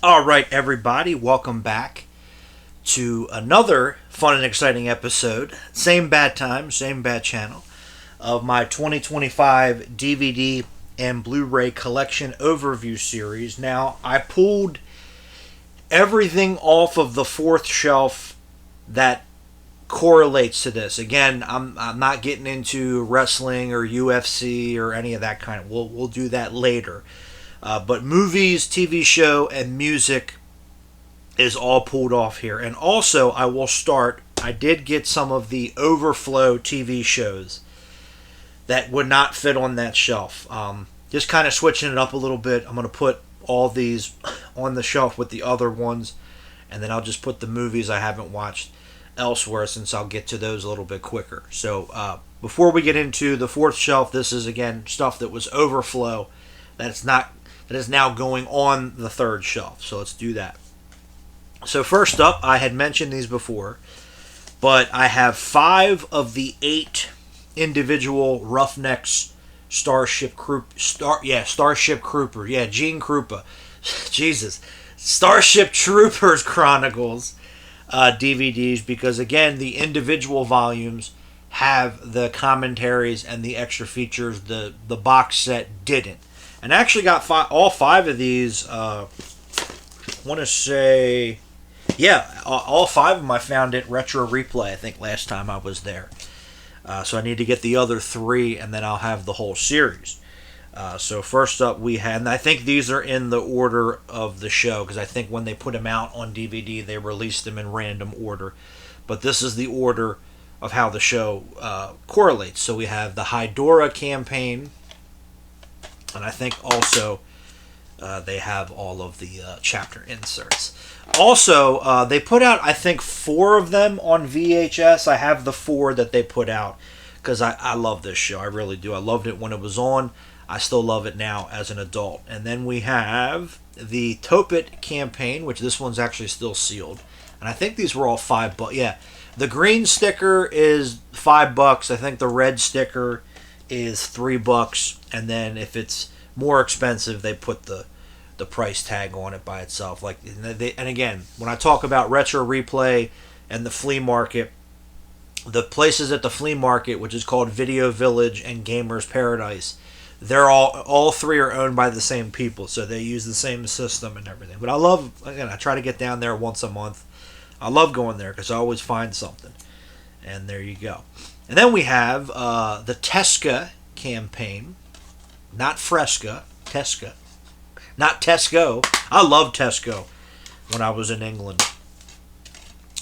All right, everybody, welcome back to another fun and exciting episode. Same bad time, same bad channel of my 2025 DVD and Blu-ray collection overview series. Now, I pulled everything off of the fourth shelf that correlates to this. Again, I'm not getting into wrestling or UFC or any of that kind. We'll do that later. But movies, TV show, and music is all pulled off here. And also, I will start. I did get some of the overflow TV shows that would not fit on that shelf. Just kind of switching it up a little bit. I'm going to put all these on the shelf with the other ones, and then I'll just put the movies I haven't watched elsewhere since I'll get to those a little bit quicker. So before we get into the fourth shelf, this is again stuff that was overflow that is now going on the third shelf. So let's do that. So first up, I had mentioned these before, but I have 5 of the 8 individual Roughnecks Starship Gene Krupa, Jesus, Starship Troopers Chronicles DVDs, because again, the individual volumes have the commentaries and the extra features. The box set didn't, and I actually got all 5 of these. I want to say, yeah, all 5 of them I found at Retro Replay. I think last time I was there. So I need to get the other 3, and then I'll have the whole series. So first up we had, and I think these are in the order of the show, because I think when they put them out on DVD, they released them in random order. But this is the order of how the show correlates. So we have the Hydora campaign, and I think also they have all of the chapter inserts. Also, they put out, I think, 4 of them on VHS. I have the 4 that they put out because I love this show. I really do. I loved it when it was on. I still love it now as an adult. And then we have the Topet campaign, which this one's actually still sealed. And I think these were all $5. Yeah, the green sticker is $5. I think the red sticker is $3. And then if it's more expensive, they put the price tag on it by itself. And again, when I talk about Retro Replay and the flea market, the places at the flea market, which is called Video Village and Gamers Paradise, they're all 3 are owned by the same people, so they use the same system and everything. But I try to get down there once a month. I love going there because I always find something. And there you go. And then we have the Tesca campaign, not Fresca, Tesca. Not Tesco. I loved Tesco when I was in England.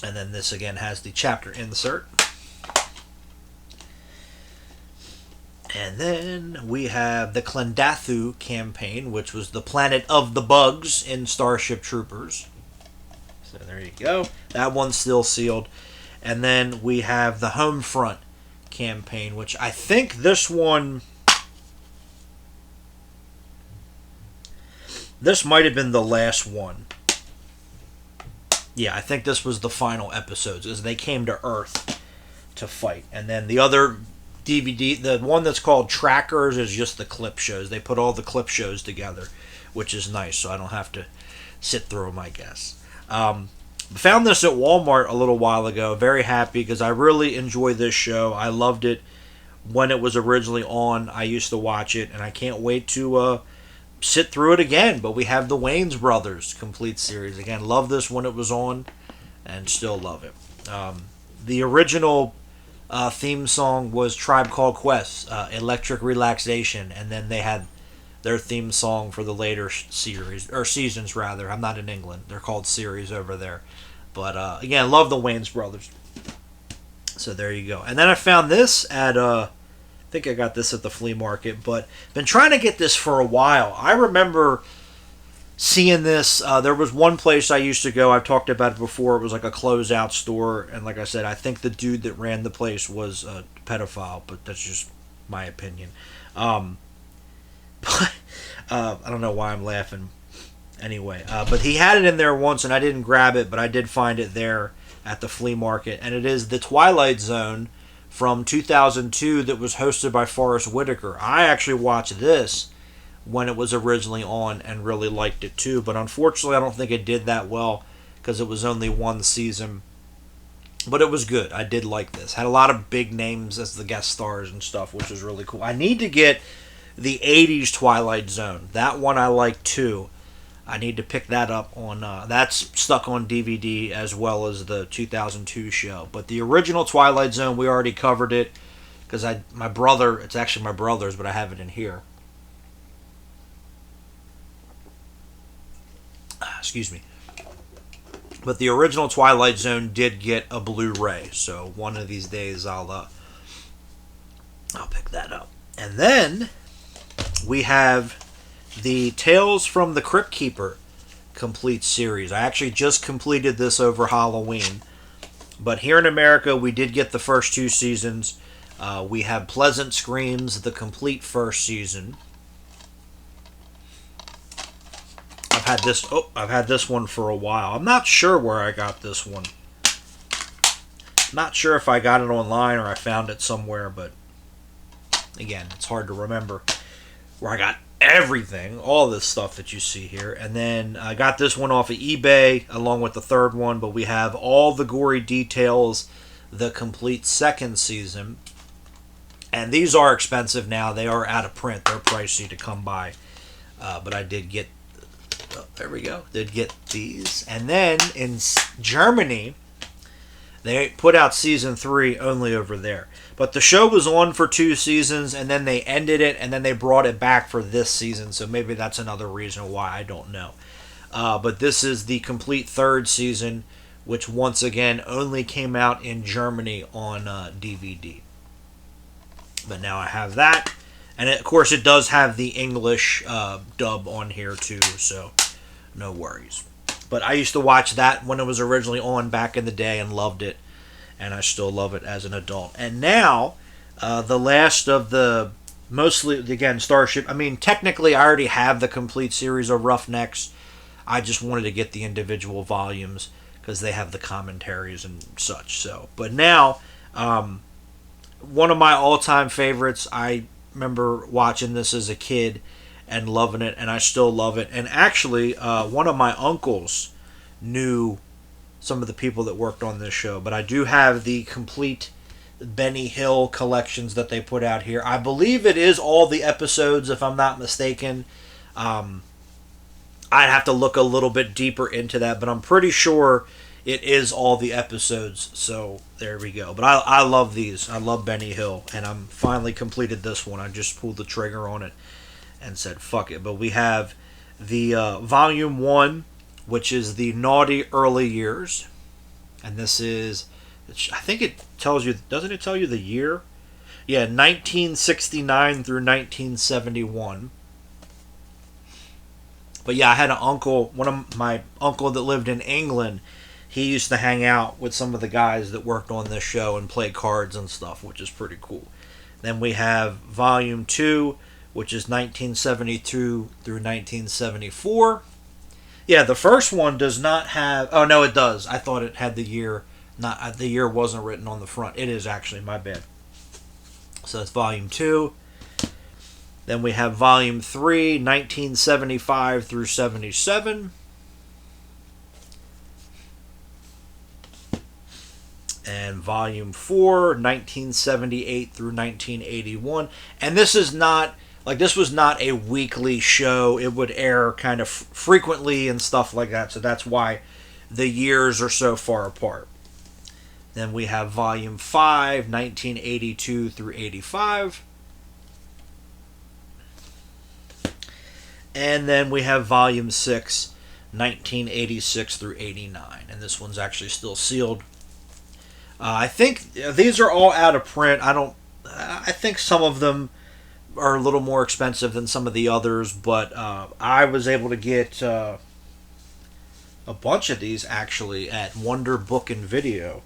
And then this again has the chapter insert. And then we have the Klendathu campaign, which was the planet of the bugs in Starship Troopers. So there you go. That one's still sealed. And then we have the Homefront campaign, which I think this one... This might have been the last one. Yeah, I think this was the final episodes as they came to Earth to fight. And then the other DVD, the one that's called Trackers, is just the clip shows. They put all the clip shows together, which is nice, so I don't have to sit through them, I guess. Found this at Walmart a little while ago. Very happy because I really enjoy this show. I loved it when it was originally on. I used to watch it, and I can't wait to... sit through it again. But we have the Wayans Brothers complete series again. Love this when it was on, and still love it. The original theme song was Tribe Called Quest, Electric Relaxation, and then they had their theme song for the later series, or seasons rather. I'm not in England. They're called series over there. But again, love the Wayans Brothers. So there you go. And then I found this at I think I got this at the flea market, but been trying to get this for a while. I remember seeing this. There was one place I used to go. I've talked about it before. It was like a closeout store, and like I said, I think the dude that ran the place was a pedophile, but that's just my opinion. But I don't know why I'm laughing. Anyway, but he had it in there once, and I didn't grab it, but I did find it there at the flea market, and it is The Twilight Zone from 2002 that was hosted by Forrest Whitaker. I actually watched this when it was originally on and really liked it too. But unfortunately, I don't think it did that well because it was only one season. But it was good. I did like this. Had a lot of big names as the guest stars and stuff, which was really cool. I need to get the 80s Twilight Zone. That one I like too. I need to pick that up on. That's stuck on DVD as well as the 2002 show. But the original Twilight Zone, we already covered it because my brother. It's actually my brother's, but I have it in here. Excuse me. But the original Twilight Zone did get a Blu-ray, so one of these days I'll pick that up. And then we have the Tales from the Crypt Keeper complete series. I actually just completed this over Halloween. But here in America, we did get the first 2 seasons. We have Pleasant Screams, the complete first season. I've had this one for a while. I'm not sure where I got this one. Not sure if I got it online or I found it somewhere, but again, it's hard to remember where I got everything, all this stuff that you see here. And then I got this one off of eBay along with the third one, but we have all the gory details, the complete second season. And these are expensive now. They are out of print. They're pricey to come by. But I did get, there we go, did get these. And then in Germany, they put out season 3 only over there. But the show was on for 2 seasons, and then they ended it, and then they brought it back for this season. So maybe that's another reason why, I don't know. But this is the complete third season, which once again only came out in Germany on DVD. But now I have that. And of course it does have the English dub on here too, so no worries. But I used to watch that when it was originally on back in the day and loved it. And I still love it as an adult. And now, the last of the, mostly, again, Starship. I mean, technically I already have the complete series of Roughnecks. I just wanted to get the individual volumes because they have the commentaries and such. So, but now, one of my all-time favorites. I remember watching this as a kid and loving it, and I still love it. And actually, one of my uncles knew some of the people that worked on this show, but I do have the complete Benny Hill collections that they put out here. I believe it is all the episodes, if I'm not mistaken. I'd have to look a little bit deeper into that, but I'm pretty sure it is all the episodes. So there we go. But I love these. I love Benny Hill, and I'm finally completed this one. I just pulled the trigger on it and said fuck it. But we have the volume 1, which is the Naughty Early Years, and this is, I think it tells you, doesn't it tell you the year? Yeah, 1969 through 1971. But yeah, I had an uncle, one of my uncle that lived in England. He used to hang out with some of the guys that worked on this show and play cards and stuff, which is pretty cool. Then we have volume 2, which is 1972 through 1974. Yeah, the first one does not have... Oh, no, it does. I thought it had the year. Not the year wasn't written on the front. It is actually, my bad. So that's volume 2. Then we have volume 3, 1975 through 77. And volume 4, 1978 through 1981. And this is not... Like, this was not a weekly show. It would air kind of frequently and stuff like that. So that's why the years are so far apart. Then we have volume 5, 1982 through 85. And then we have volume 6, 1986 through 89. And this one's actually still sealed. I think these are all out of print. I think some of them are a little more expensive than some of the others, but I was able to get a bunch of these actually at Wonder Book and Video.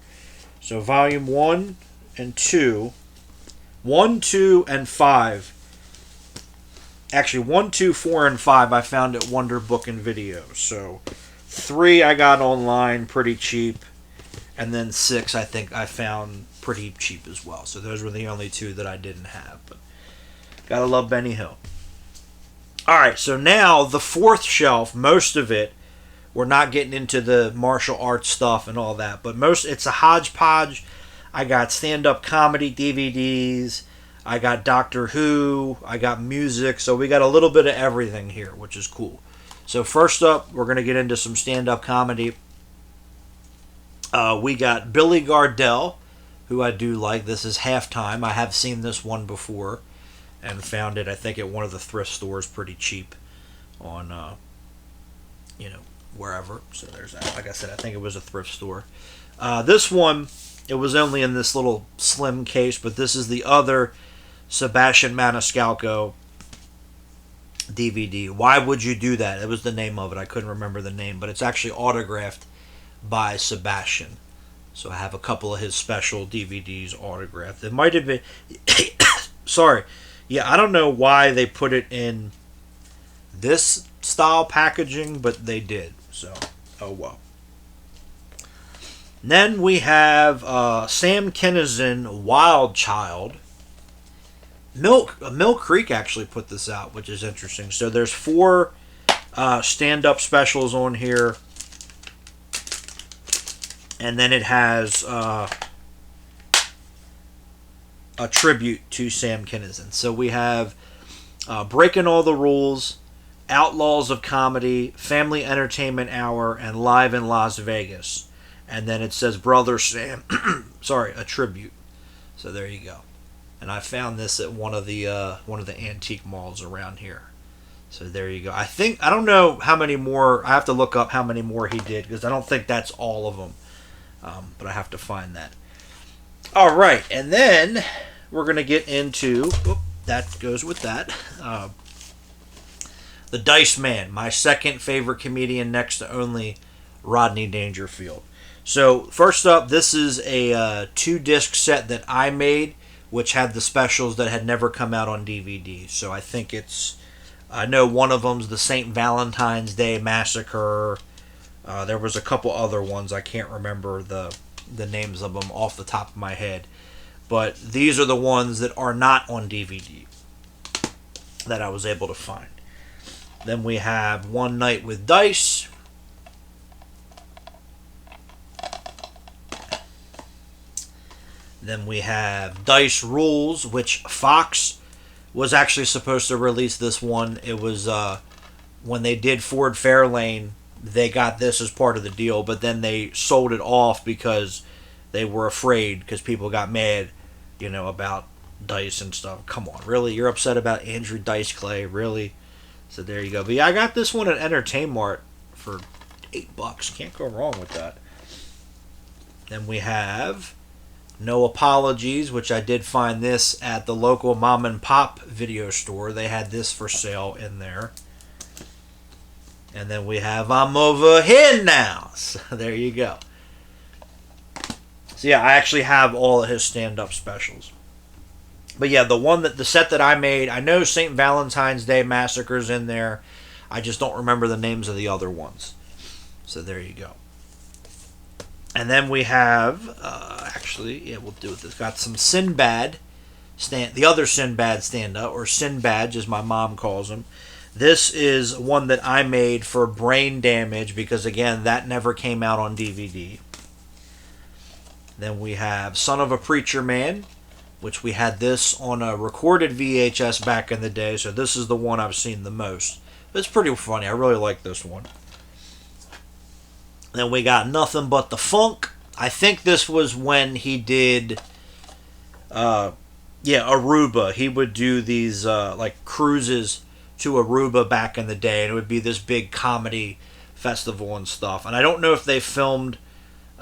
So volume 1 and 2, 1, 2, and 5. Actually, 1, 2, 4, and 5 I found at Wonder Book and Video. So 3 I got online pretty cheap, and then 6 I think I found pretty cheap as well. So those were the only 2 that I didn't have, but gotta love Benny Hill. All right, so now the fourth shelf, most of it, we're not getting into the martial arts stuff and all that, but most it's a hodgepodge. I got stand-up comedy DVDs. I got Doctor Who. I got music. So we got a little bit of everything here, which is cool. So first up, we're going to get into some stand-up comedy. We got Billy Gardell, who I do like. This is Halftime. I have seen this one before and found it, I think, at one of the thrift stores pretty cheap on, wherever. So there's that. Like I said, I think it was a thrift store. This one, it was only in this little slim case, but this is the other Sebastian Maniscalco DVD. Why Would You Do That? It was the name of it. I couldn't remember the name, but it's actually autographed by Sebastian. So I have a couple of his special DVDs autographed. It might have been... Sorry. Yeah, I don't know why they put it in this style packaging, but they did. So, oh well. Then we have Sam Kinison, Wild Child. Mill Creek actually put this out, which is interesting. So there's 4 stand-up specials on here. And then it has a tribute to Sam Kinison. So we have Breaking All the Rules, Outlaws of Comedy, Family Entertainment Hour, and Live in Las Vegas. And then it says Brother Sam. Sorry, a tribute. So there you go. And I found this at one of the antique malls around here. So there you go. I don't know how many more. I have to look up how many more he did because I don't think that's all of them. But I have to find that. All right, and then we're gonna get into that goes with that. The Dice Man, my second favorite comedian next to only Rodney Dangerfield. So first up, this is a 2-disc set that I made, which had the specials that had never come out on DVD. So I know one of them's the St. Valentine's Day Massacre. There was a couple other ones. I can't remember the names of them off the top of my head. But these are the ones that are not on DVD that I was able to find. Then we have One Night with Dice. Then we have Dice Rules, which Fox was actually supposed to release this one. It was when they did Ford Fairlane, they got this as part of the deal, but then they sold it off because they were afraid because people got mad, about Dice and stuff. Come on, really? You're upset about Andrew Dice Clay? Really? So there you go. But yeah, I got this one at Entertainmart for $8. Can't go wrong with that. Then we have No Apologies, which I did find this at the local mom and pop video store. They had this for sale in there. And then we have I'm Over Here Now. So there you go. So yeah, I actually have all of his stand-up specials. But yeah, the set that I made, I know St. Valentine's Day Massacre's in there. I just don't remember the names of the other ones. So there you go. And then we have, we'll do this. Got some Sinbad, the other Sinbad stand-up, or Sinbad, as my mom calls him. This is one that I made for Brain Damage because, again, that never came out on DVD. Then we have Son of a Preacher Man, which we had this on a recorded VHS back in the day, so this is the one I've seen the most. It's pretty funny. I really like this one. Then we got Nothing But the Funk. I think this was when he did, Aruba. He would do these, cruises to Aruba back in the day, and it would be this big comedy festival and stuff. And I don't know if they filmed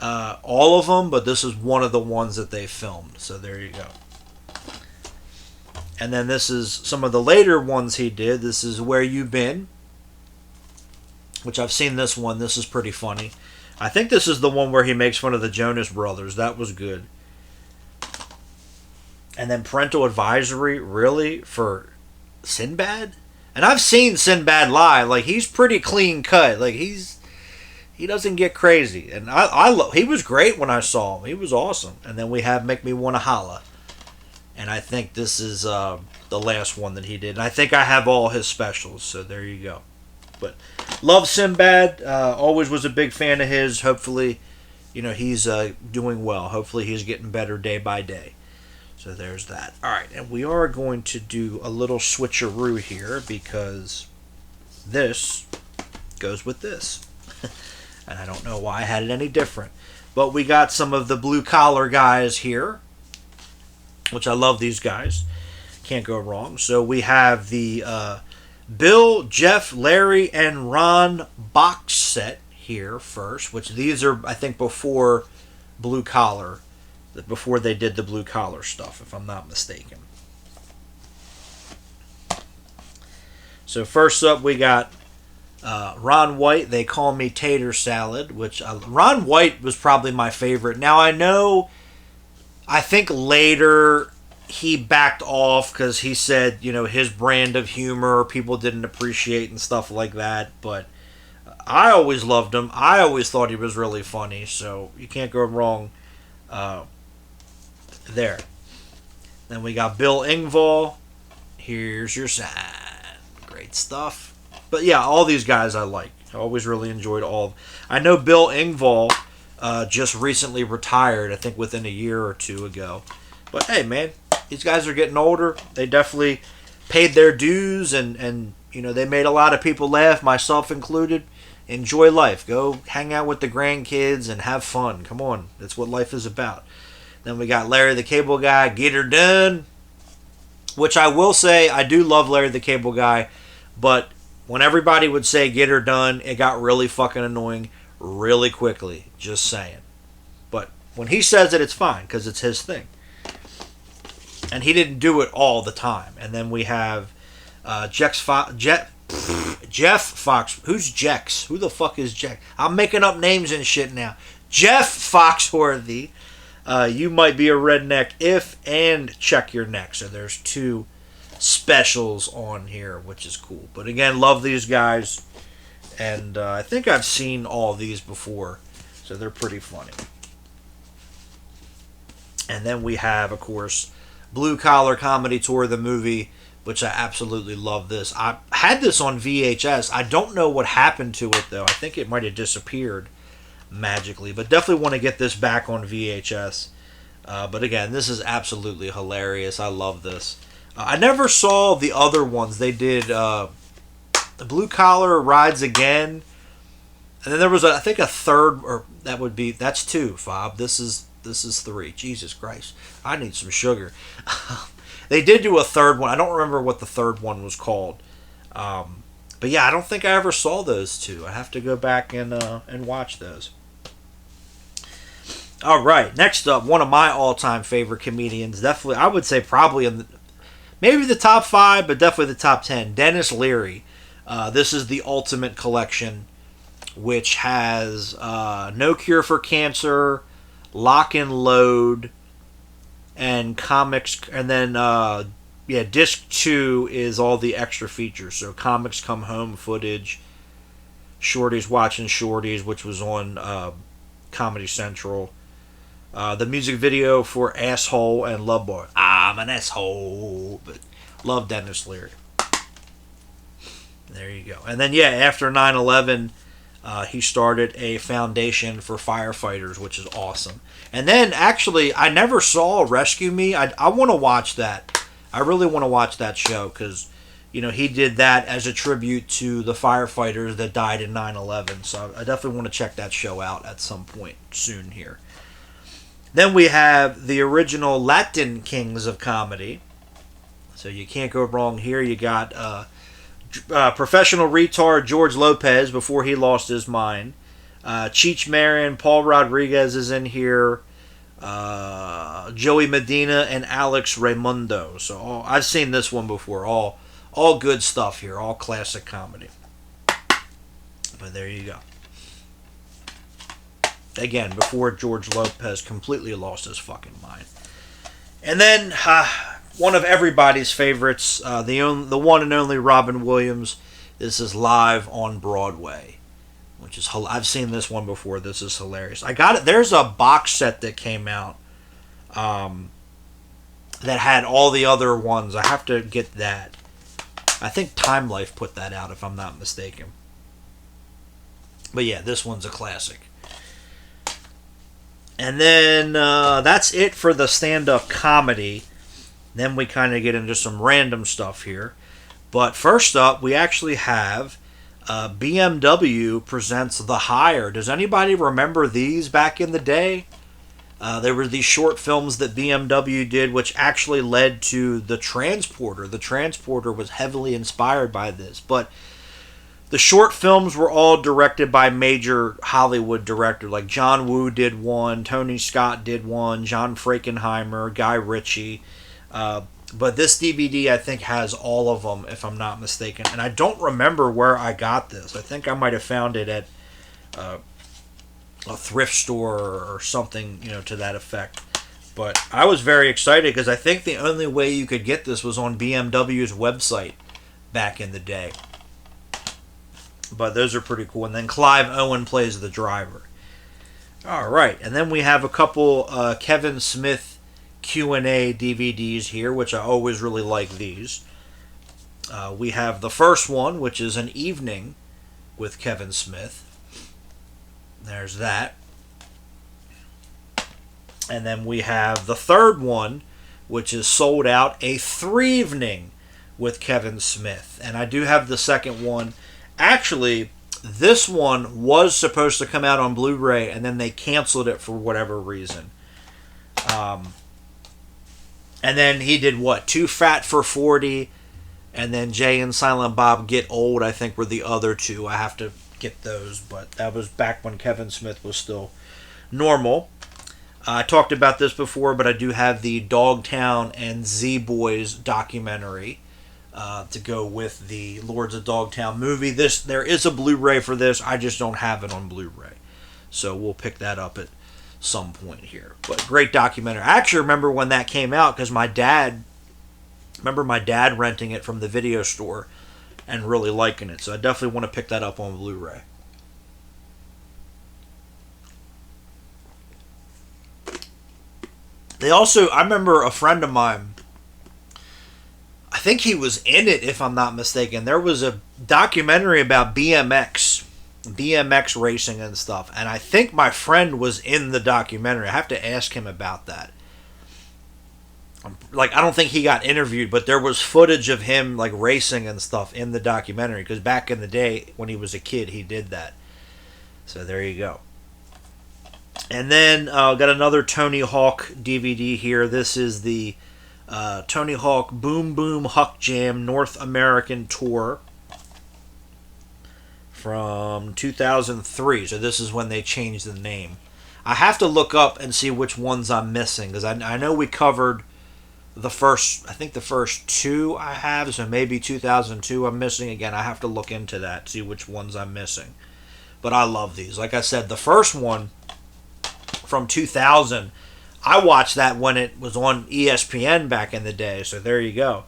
all of them, but this is one of the ones that they filmed. So there you go. And then this is some of the later ones he did. This is Where You Been, which I've seen this one. This is pretty funny. I think this is the one where he makes fun of the Jonas Brothers. That was good. And then Parental Advisory, really? For Sinbad? And I've seen Sinbad live. Like, he's pretty clean cut. Like, he doesn't get crazy. And he was great when I saw him. He was awesome. And then we have Make Me Wanna Holla. And I think this is the last one that he did. And I think I have all his specials, so there you go. But love Sinbad. Always was a big fan of his. Hopefully, he's doing well. Hopefully he's getting better day by day. So there's that. All right, and we are going to do a little switcheroo here because this goes with this. And I don't know why I had it any different. But we got some of the blue collar guys here, which I love these guys. Can't go wrong. So we have the Bill, Jeff, Larry, and Ron box set here first, which these are, I think, before blue collar, before they did the blue collar stuff, if I'm not mistaken. So first up, we got Ron White. They call me Tater Salad, which Ron White was probably my favorite. Now I think later he backed off because he said, his brand of humor people didn't appreciate and stuff like that. But I always loved him. I always thought he was really funny. So you can't go wrong there. Then we got Bill Engvall. Here's your sign. Great stuff. But yeah, all these guys I like. I always really enjoyed all of them. I know Bill Engvall just recently retired, I think within a year or two ago. But hey, man, these guys are getting older. They definitely paid their dues, and they made a lot of people laugh, myself included. Enjoy life. Go hang out with the grandkids and have fun. Come on. That's what life is about. Then we got Larry the Cable Guy, Get Her Done. Which I will say, I do love Larry the Cable Guy, but when everybody would say Get Her Done, it got really fucking annoying really quickly. Just saying. But when he says it, it's fine, because it's his thing. And he didn't do it all the time. And then we have Jeff Fox. Who's Jex? Who the fuck is Jex? I'm making up names and shit now. Jeff Foxworthy. You might be a redneck if and check your neck. So there's 2 specials on here, which is cool. But again, love these guys. And I think I've seen all these before. So they're pretty funny. And then we have, of course, Blue Collar Comedy Tour, the movie, which I absolutely love this. I had this on VHS. I don't know what happened to it, though. I think it might have disappeared magically. But definitely want to get this back on VHS. But again, this is absolutely hilarious. I love this. I never saw the other ones. They did the Blue Collar Rides Again. And then there was, I think, a third, or that's 2, Fob. This is 3. Jesus Christ. I need some sugar. They did do a third one. I don't remember what the third one was called. But yeah, I don't think I ever saw those 2. I have to go back and watch those. All right, next up, one of my all-time favorite comedians. Definitely, I would say probably maybe the top 5, but definitely the top 10. Dennis Leary. This is the Ultimate Collection, which has No Cure for Cancer, Lock and Load, and comics, and then disc 2 is all the extra features. So Comics Come Home footage, Shorties Watching Shorties, which was on Comedy Central, the music video for Asshole and Love Boy. I'm an asshole, but love Dennis Leary. There you go. And then after 9/11. He started a foundation for firefighters, which is awesome. And then, actually, I never saw Rescue Me. I want to watch that. I really want to watch that show because, he did that as a tribute to the firefighters that died in 9/11. So I definitely want to check that show out at some point soon here. Then we have the original Latin Kings of Comedy. So you can't go wrong here. You got professional retard George Lopez before he lost his mind. Cheech Marin, Paul Rodriguez is in here. Joey Medina and Alex Raimundo. So I've seen this one before. All good stuff here. All classic comedy. But there you go. Again, before George Lopez completely lost his fucking mind. And then one of everybody's favorites, the one and only Robin Williams. This is Live on Broadway, which is I've seen this one before. This is hilarious. I got it. There's a box set that came out. that had all the other ones. I have to get that. I think Time Life put that out, if I'm not mistaken. But yeah, this one's a classic. And then that's it for the stand-up comedy. Then we kind of get into some random stuff here. But first up, we actually have BMW presents The Hire. Does anybody remember these back in the day? There were these short films that BMW did, which actually led to The Transporter. The Transporter was heavily inspired by this. But the short films were all directed by major Hollywood directors. Like John Woo did one, Tony Scott did one, John Frankenheimer, Guy Ritchie. But this DVD, I think, has all of them, if I'm not mistaken. And I don't remember where I got this. I think I might have found it at a thrift store or something, to that effect. But I was very excited because I think the only way you could get this was on BMW's website back in the day. But those are pretty cool. And then Clive Owen plays the driver. All right, and then we have a couple Kevin Smith Q&A DVDs here, which I always really like these. We have the first one, which is An Evening with Kevin Smith. There's that. And then we have the third one, which is Sold Out, A Threevening with Kevin Smith. And I do have the second one. Actually, this one was supposed to come out on Blu-ray, and then they canceled it for whatever reason. And then he did what? Too Fat for 40, and then Jay and Silent Bob Get Old, I think, were the other two. I have to get those, but that was back when Kevin Smith was still normal. I talked about this before, but I do have the Dogtown and Z-Boys documentary to go with the Lords of Dogtown movie. There is a Blu-ray for this. I just don't have it on Blu-ray, so we'll pick that up at some point here. But great documentary. I actually remember when that came out because my dad renting it from the video store and really liking it. So I definitely want to pick that up on Blu-ray. I remember a friend of mine, I think he was in it, if I'm not mistaken. There was a documentary about BMX racing and stuff. And I think my friend was in the documentary. I have to ask him about that. I don't think he got interviewed, but there was footage of him racing and stuff in the documentary, because back in the day when he was a kid, he did that. So there you go. And then got another Tony Hawk DVD here. This is the Tony Hawk Boom Boom Huck Jam North American Tour from 2003. So this is when they changed the name. I have to look up and see which ones I'm missing, because I know we covered the first two I have, so maybe 2002 I'm missing. Again, I have to look into that, see which ones I'm missing. But I love these. Like I said, the first one from 2000, I watched that when it was on ESPN back in the day, so there you go.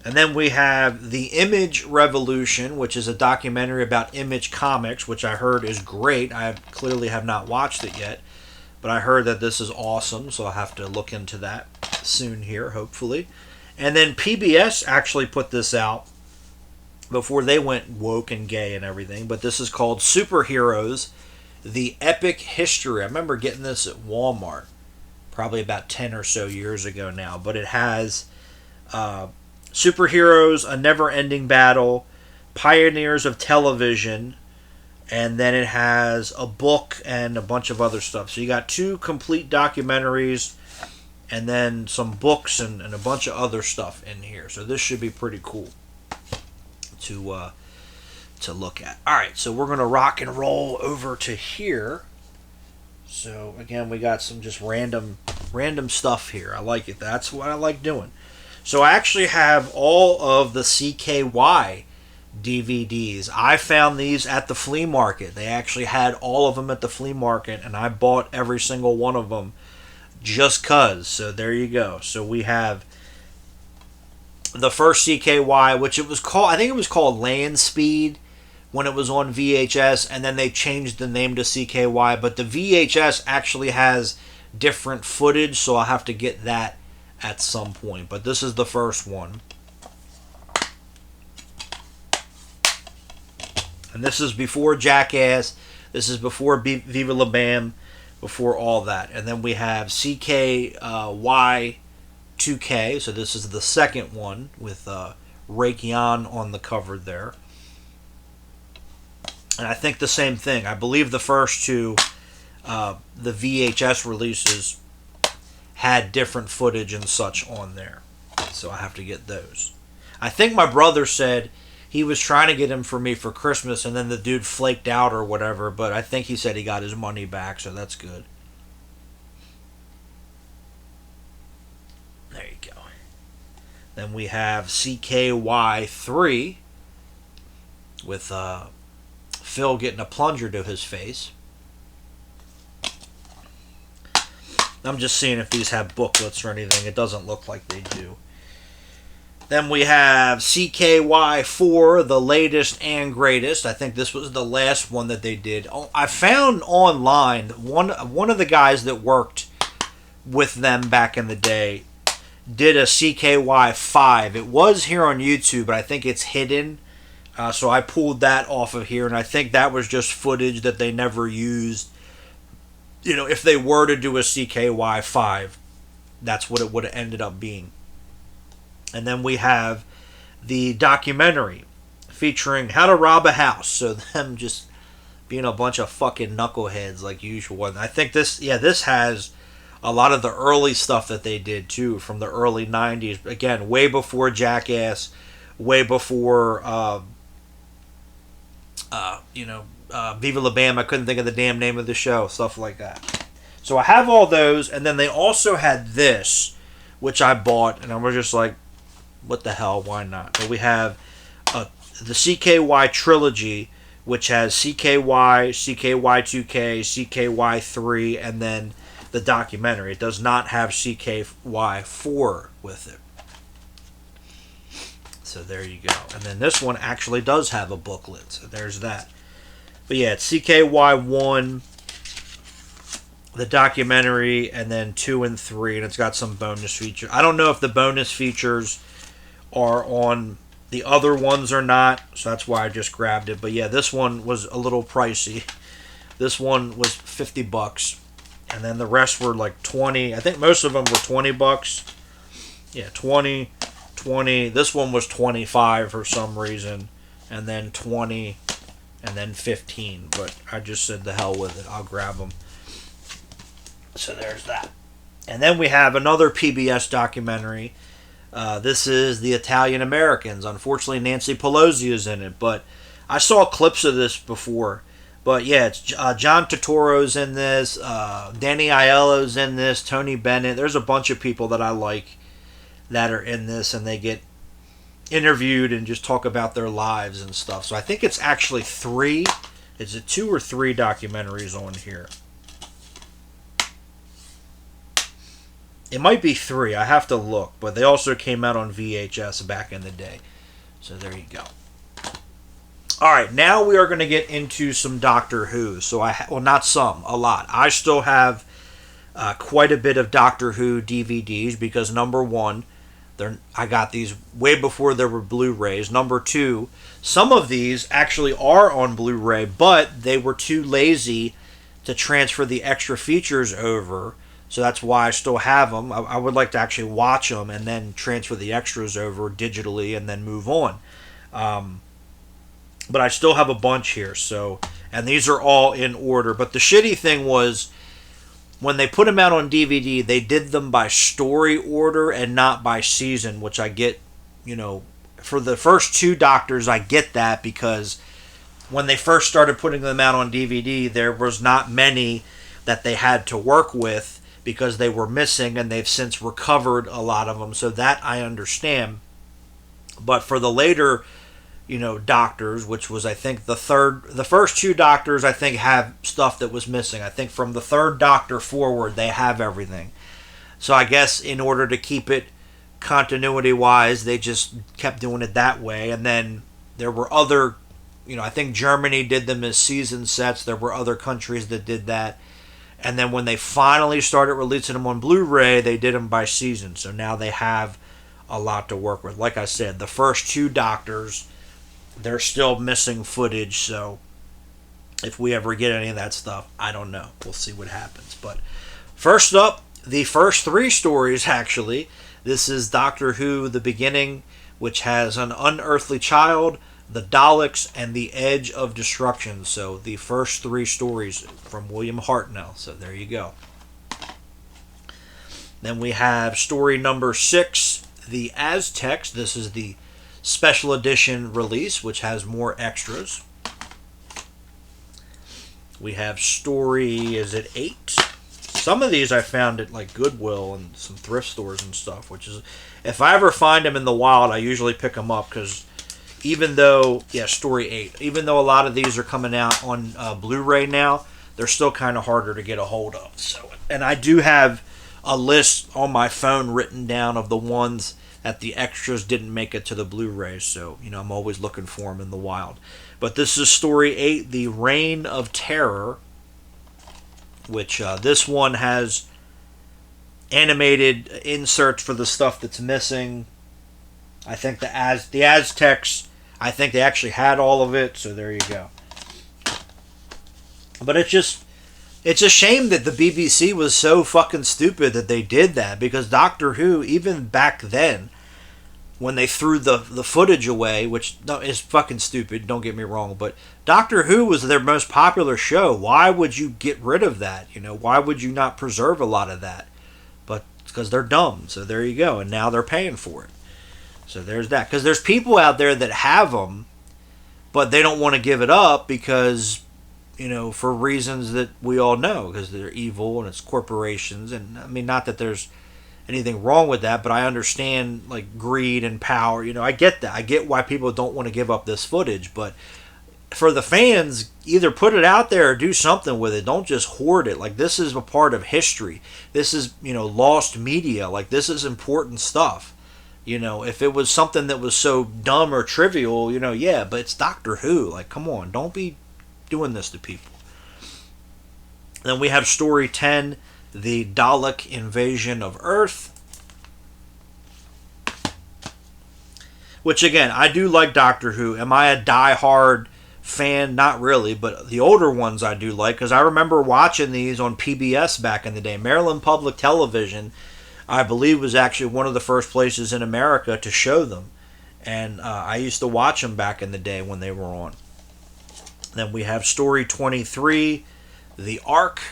And then we have The Image Revolution, which is a documentary about Image Comics, which I heard is great. I clearly have not watched it yet, but I heard that this is awesome, so I'll have to look into that soon here, hopefully. And then PBS actually put this out before they went woke and gay and everything, but this is called Superheroes, The Epic History. I remember getting this at Walmart probably about 10 or so years ago now, but it has Superheroes, A Never-Ending Battle, Pioneers of Television, and then it has a book and a bunch of other stuff. So you got 2 complete documentaries and then some books and a bunch of other stuff in here. So this should be pretty cool to look at. All right, so we're going to rock and roll over to here. So again, we got some just random stuff here. I like it. That's what I like doing. So I actually have all of the CKY DVDs. I found these at the flea market. They actually had all of them at the flea market, and I bought every single one of them just cuz. So there you go. So we have the first CKY, which I think it was called Land Speed when it was on VHS, and then they changed the name to CKY, but the VHS actually has different footage, so I'll have to get that at some point. But this is the first one. And this is before Jackass. This is before Viva La Bam. Before all that. And then we have CKY2K. So this is the second one with Raytheon on the cover there. And I think the same thing. I believe the first two, the VHS releases, had different footage and such on there. So I have to get those. I think my brother said he was trying to get them for me for Christmas, and then the dude flaked out or whatever, but I think he said he got his money back, so that's good. There you go. Then we have CKY3 with Phil getting a plunger to his face. I'm just seeing if these have booklets or anything. It doesn't look like they do. Then we have CKY4, the latest and greatest. I think this was the last one that they did. I found online one of the guys that worked with them back in the day did a CKY5. It was here on YouTube, but I think it's hidden. So I pulled that off of here, and I think that was just footage that they never used. You know, if they were to do a CKY5, that's what it would have ended up being. And then we have the documentary featuring How to Rob a House. So them just being a bunch of fucking knuckleheads like usual. And I think this has a lot of the early stuff that they did too, from the early 90s. Again, way before Jackass, way before, Viva La Bam. I couldn't think of the damn name of the show. Stuff like that. So I have all those. And then they also had this, which I bought. And I was just like, what the hell? Why not? But we have the CKY trilogy, which has CKY, CKY2K, CKY3, and then the documentary. It does not have CKY4 with it. So there you go. And then this one actually does have a booklet. So there's that. But yeah, it's CKY1, the documentary, and then 2 and 3, and it's got some bonus features. I don't know if the bonus features are on the other ones or not, so that's why I just grabbed it. But yeah, this one was a little pricey. This one was $50, and then the rest were like 20. I think most of them were $20. Yeah, 20. This one was 25 for some reason, and then 20, and then 15. But I just said the hell with it. I'll grab them. So there's that. And then we have another PBS documentary. This is The Italian Americans. Unfortunately, Nancy Pelosi is in it, but I saw clips of this before. But yeah, it's John Turturro's in this, Danny Aiello's in this, Tony Bennett. There's a bunch of people that I like that are in this, and they get interviewed and just talk about their lives and stuff. So I think it's actually 3. Is it 2 or 3 documentaries on here? It might be 3. I have to look. But they also came out on VHS back in the day. So there you go. Alright, now we are going to get into some Doctor Who. So not some, a lot. I still have quite a bit of Doctor Who DVDs because number 1, I got these way before there were Blu-rays. Number 2, some of these actually are on Blu-ray, but they were too lazy to transfer the extra features over. So that's why I still have them. I would like to actually watch them and then transfer the extras over digitally and then move on. But I still have a bunch here. And these are all in order. But the shitty thing was, when they put them out on DVD, they did them by story order and not by season, which I get, for the first 2 Doctors, I get that because when they first started putting them out on DVD, there was not many that they had to work with because they were missing, and they've since recovered a lot of them. So that I understand. But for the later, Doctors, which was, I think, the first 2 Doctors, I think, have stuff that was missing. I think from the 3rd Doctor forward, they have everything. So I guess in order to keep it continuity-wise, they just kept doing it that way. And then there were other, I think Germany did them as season sets. There were other countries that did that. And then when they finally started releasing them on Blu-ray, they did them by season. So now they have a lot to work with. Like I said, the first two Doctors, they're still missing footage. So if we ever get any of that stuff, I don't know. We'll see what happens. But first up, the first three stories, actually. This is Doctor Who, The Beginning, which has an unearthly child, the Daleks, and the Edge of Destruction. So the first three stories from William Hartnell. So there you go. Then we have story number 6, The Aztecs. This is the special edition release, which has more extras. We have story, is it 8? Some of these I found at like Goodwill and some thrift stores and stuff, which is, if I ever find them in the wild, I usually pick them up, because even though, story 8, even though a lot of these are coming out on Blu-ray now, they're still kind of harder to get a hold of. So, and I do have a list on my phone written down of the ones that the extras didn't make it to the Blu-ray, so, I'm always looking for them in the wild. But this is story 8, The Reign of Terror, which this one has animated inserts for the stuff that's missing. I think the Aztecs, I think they actually had all of it, so there you go. But it's a shame that the BBC was so fucking stupid that they did that, because Doctor Who, even back then, when they threw the footage away, which is fucking stupid, don't get me wrong, but Doctor Who was their most popular show. Why would you get rid of that? Why would you not preserve a lot of that? But it's because they're dumb, so there you go, and now they're paying for it. So there's that. Because there's people out there that have them, but they don't want to give it up because, for reasons that we all know, because they're evil and it's corporations. And I mean, not that there's anything wrong with that, but I understand like greed and power. I get that. I get why people don't want to give up this footage, but for the fans, either put it out there or do something with it. Don't just hoard it. Like, this is a part of history. This is, lost media. Like, this is important stuff. If it was something that was so dumb or trivial, yeah, but it's Doctor Who. Like, come on, don't be doing this to people. Then we have story 10, The Dalek Invasion of Earth. Which, again, I do like Doctor Who. Am I a die-hard fan? Not really, but the older ones I do like, because I remember watching these on PBS back in the day. Maryland Public Television, I believe, was actually one of the first places in America to show them. And I used to watch them back in the day when they were on. Then we have story 23, The Ark.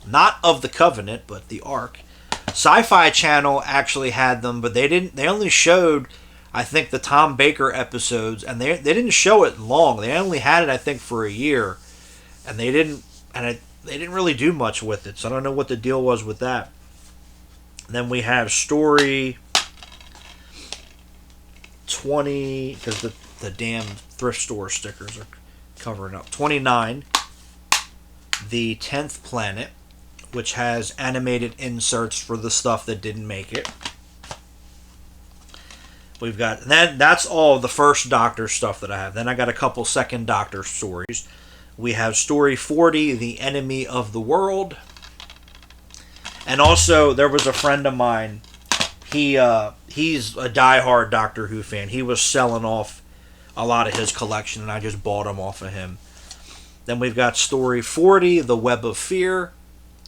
Not of the Covenant, but The Ark. Sci-Fi Channel actually had them, but they only showed, I think, the Tom Baker episodes, and they didn't show it long. They only had it, I think, for a year, and they didn't really do much with it. So I don't know what the deal was with that. Then we have story 20, because the damn thrift store stickers are covering up. 29, The 10th Planet, which has animated inserts for the stuff that didn't make it. We've got that's all the first Doctor stuff that I have. Then I got a couple second Doctor stories. We have story 40, The Enemy of the World. And also, there was a friend of mine. He's a diehard Doctor Who fan. He was selling off a lot of his collection, and I just bought them off of him. Then we've got story 40, The Web of Fear,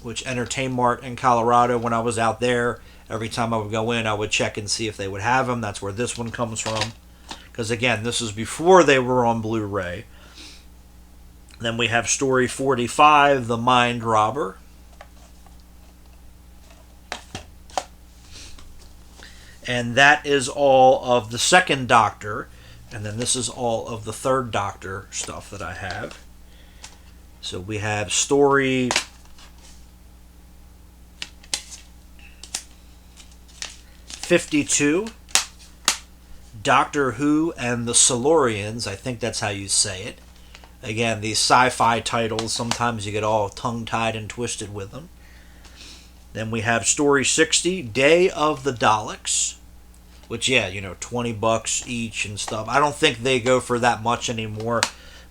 which Entertainment in Colorado, when I was out there, every time I would go in, I would check and see if they would have them. That's where this one comes from. Because, again, this is before they were on Blu-ray. Then we have story 45, The Mind Robber. And that is all of the second Doctor. And then this is all of the third Doctor stuff that I have. So we have story 52, Doctor Who and the Silurians. I think that's how you say it. Again, these sci-fi titles, sometimes you get all tongue-tied and twisted with them. Then we have story 60, Day of the Daleks. Which, yeah, $20 each and stuff. I don't think they go for that much anymore.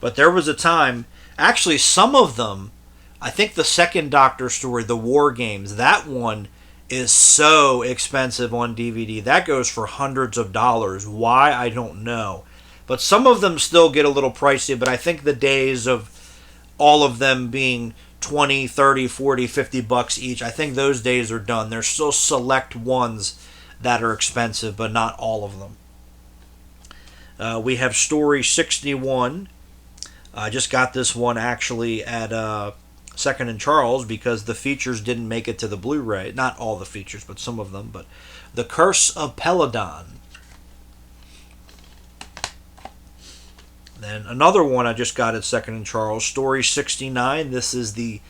But there was a time, actually some of them I think the second Doctor story, the War Games, that one is so expensive on DVD. That goes for hundreds of dollars. Why? I don't know. But some of them still get a little pricey, but I think the days of all of them being 20, 30, 40, 50 bucks each, I think those days are done. There's still select ones that are expensive, but not all of them. We have Story 61. I just got this one actually at Second and Charles because the features didn't make it to the Blu-ray. Not all the features, but some of them. But The Curse of Peladon. Then another one I just got at Second and Charles, Story 69. This is the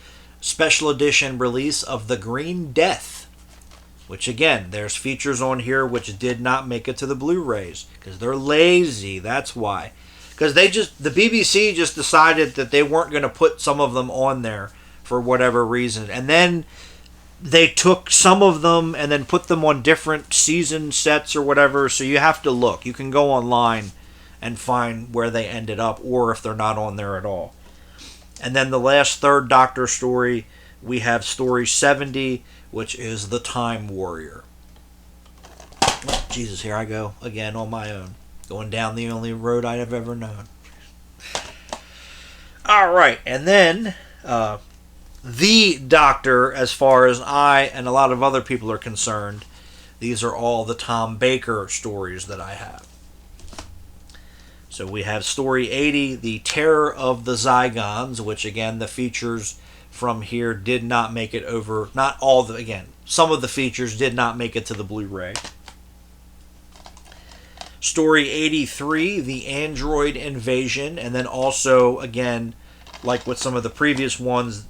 special edition release of The Green Death, which again, there's features on here which did not make it to the Blu-rays because they're lazy. That's why. Because the BBC just decided that they weren't going to put some of them on there for whatever reason. And then they took some of them and then put them on different season sets or whatever. So you have to look. You can go online and find where they ended up or if they're not on there at all. And then the last third Doctor story, we have Story 70, which is The Time Warrior. Oh, Jesus, here I go again on my own. Going down the only road I have ever known. Alright, and then the Doctor, as far as I and a lot of other people are concerned, these are all the Tom Baker stories that I have. So we have Story 80, The Terror of the Zygons, which again, the features from here did not make it over. Not all the, again, some of the features did not make it to the Blu-ray. Story 83, The Android Invasion, and then also, again, like with some of the previous ones,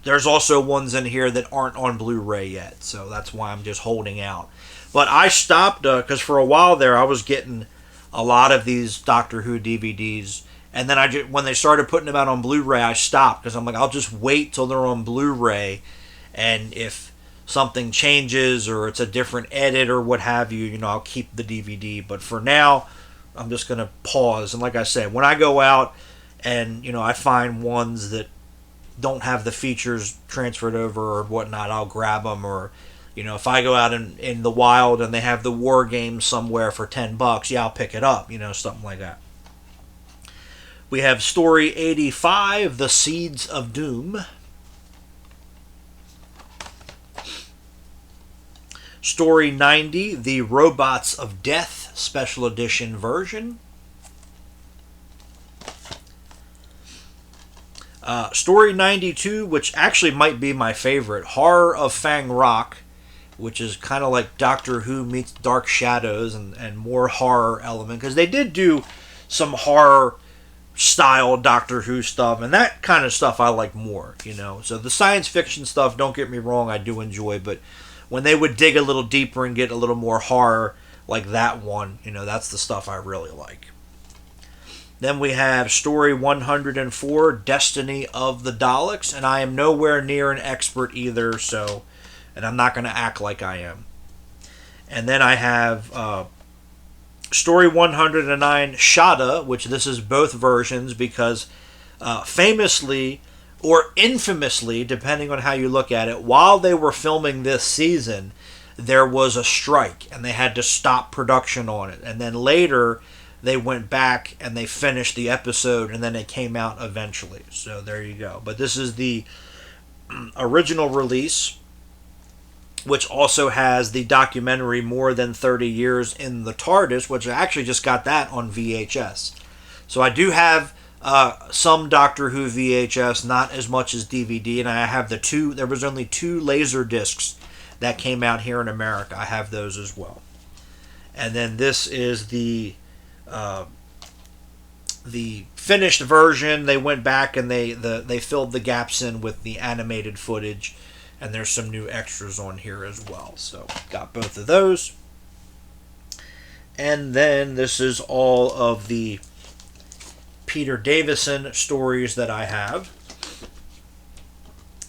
there's also ones in here that aren't on Blu-ray yet, so that's why I'm just holding out. But I stopped, because for a while there I was getting a lot of these Doctor Who DVDs, and then when they started putting them out on Blu-ray, I stopped, because I'm like, I'll just wait till they're on Blu-ray, and if something changes or it's a different edit or what have you, I'll keep the DVD. But for now, I'm just going to pause. And like I said, when I go out and, I find ones that don't have the features transferred over or whatnot, I'll grab them. Or, if I go out in the wild and they have the War Games somewhere for $10, yeah, I'll pick it up, something like that. We have Story 85, The Seeds of Doom. Story 90, The Robots of Death Special Edition version. Story 92, which actually might be my favorite, Horror of Fang Rock, which is kind of like Doctor Who meets Dark Shadows and more horror element, because they did do some horror style Doctor Who stuff, and that kind of stuff I like more, So the science fiction stuff, don't get me wrong, I do enjoy, but when they would dig a little deeper and get a little more horror, like that one, that's the stuff I really like. Then we have Story 104, Destiny of the Daleks, and I am nowhere near an expert either, and I'm not going to act like I am. And then I have Story 109, Shada, which this is both versions because famously or infamously, depending on how you look at it, while they were filming this season, there was a strike, and they had to stop production on it. And then later, they went back and they finished the episode, and then it came out eventually. So there you go. But this is the original release, which also has the documentary More Than 30 Years in the TARDIS, which I actually just got that on VHS. So I do have some Doctor Who VHS, not as much as DVD, and I have there was only 2 laser discs that came out here in America. I have those as well. And then this is the finished version. They went back and they filled the gaps in with the animated footage, and there's some new extras on here as well. So got both of those. And then this is all of the Peter Davison stories that I have.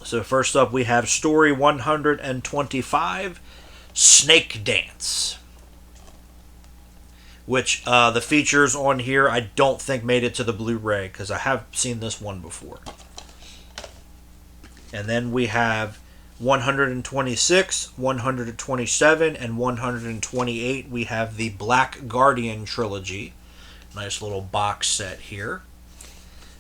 So first up we have Story 125, Snake Dance, which the features on here I don't think made it to the Blu-ray because I have seen this one before. And then we have 126, 127, and 128. We have the Black Guardian trilogy. Nice little box set here,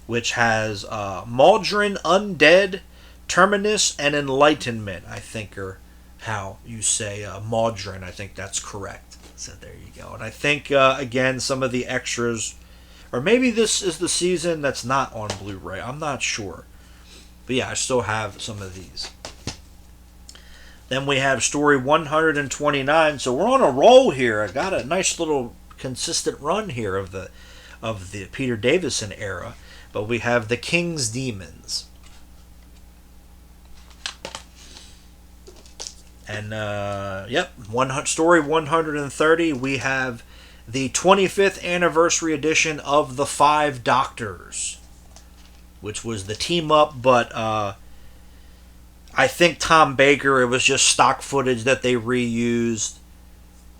which has Maldron, Undead, Terminus, and Enlightenment, I think are how you say Maldron. I think that's correct. So there you go. And I think, again, some of the extras, or maybe this is the season that's not on Blu-ray. I'm not sure. But yeah, I still have some of these. Then we have story 129. So we're on a roll here. I got a nice little consistent run here of the Peter Davison era. But we have The King's Demons. And, story 130, we have the 25th anniversary edition of The Five Doctors, which was the team-up, but I think Tom Baker, it was just stock footage that they reused.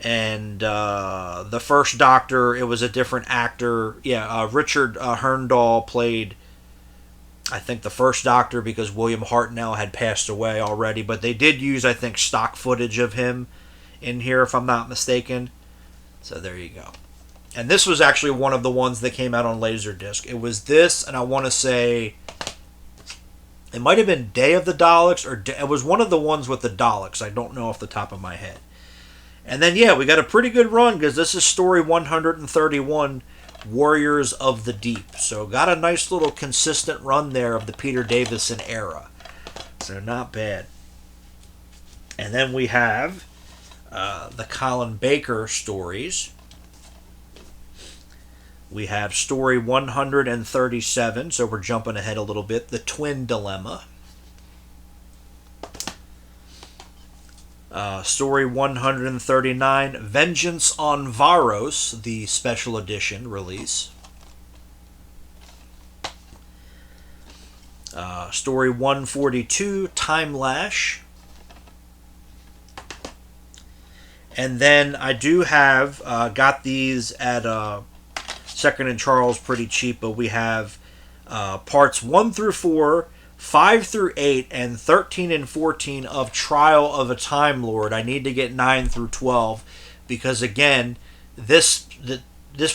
And the first Doctor, it was a different actor. Yeah, Richard Herndahl played, I think, the first Doctor because William Hartnell had passed away already. But they did use, I think, stock footage of him in here, if I'm not mistaken. So there you go. And this was actually one of the ones that came out on Laserdisc. It was this, and I want to say it might have been Day of the Daleks, or it was one of the ones with the Daleks. I don't know off the top of my head. And then, yeah, we got a pretty good run because this is story 131, Warriors of the Deep. So got a nice little consistent run there of the Peter Davison era. So not bad. And then we have the Colin Baker stories. We have story 137, so we're jumping ahead a little bit. The Twin Dilemma. Story 139, Vengeance on Varos, the special edition release. Story 142, Time Lash. And then I do have, got these at Second and Charles pretty cheap, but we have parts 1 through 4, 5 through 8, and 13 and 14 of Trial of a Time Lord. I need to get 9 through 12 because, again, this